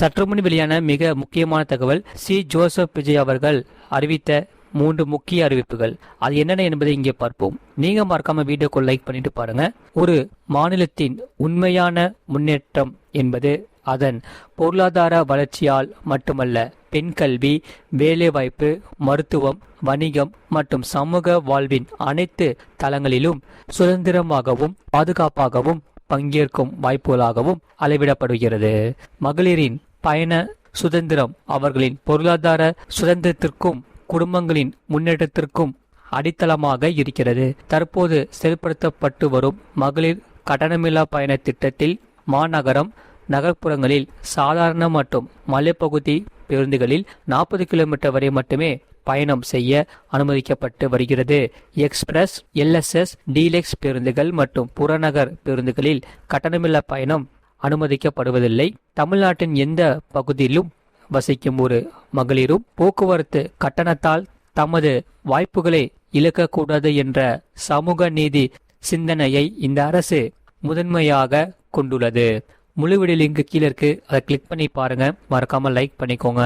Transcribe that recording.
சற்றுமுன் வெளியான மிக முக்கியமான தகவல், சி ஜோசப் விஜய் அவர்கள் அறிவித்த 3 முக்கிய அறிவிப்புகள். அது என்னென்ன என்பதை இங்கே பார்ப்போம். நீங்க மறக்காம வீடியோக்கு லைக் பண்ணிட்டு பாருங்க. ஒரு மாநிலத்தின் உண்மையான முன்னேற்றம் என்பது அதன் பொருளாதார வளர்ச்சியால் மட்டுமல்ல, பெண் கல்வி, வேலைவாய்ப்பு, மருத்துவம், வணிகம் மற்றும் சமூக வாழ்வின் அனைத்து தளங்களிலும் சுதந்திரமாகவும் பாதுகாப்பாகவும் பங்கேற்கும் வாய்ப்புகளாகவும் அளவிடப்படுகிறது. மகளிரின் பயண சுதந்திரம் அவர்களின் பொருளாதார சுதந்திரத்திற்கும் குடும்பங்களின் முன்னேற்றத்திற்கும் அடித்தளமாக இருக்கிறது. தற்போது செயல்படுத்தப்பட்டு வரும் மகளிர் கட்டணமில்லா பயண திட்டத்தில் மாநகரம், நகர்ப்புறங்களில் சாதாரண மற்றும் மலைப்பகுதி பேருந்துகளில் 40 கிலோமீட்டர் வரை மட்டுமே பயணம் செய்ய அனுமதிக்கப்பட்டு வருகிறது. எக்ஸ்பிரஸ், எல்எஸ்எஸ், டீலக்ஸ் பேருந்துகள் மற்றும் புறநகர் பேருந்துகளில் கட்டணமில்லா பயணம் அனுமதிக்கப்படுவதில்லை. தமிழ்நாட்டின் எந்த பகுதியிலும் வசிக்கும் ஒரு மகளிரும் போக்குவரத்து கட்டணத்தால் தமது வாய்ப்புகளை இழக்கக்கூடாது என்ற சமூக நீதி சிந்தனையை இந்த அரசு முதன்மையாக கொண்டுள்ளது. முழு வீடியோ லிங்க் கீழே இருக்கு, அதை கிளிக் பண்ணி பாருங்க. மறக்காம லைக் பண்ணிக்கோங்க.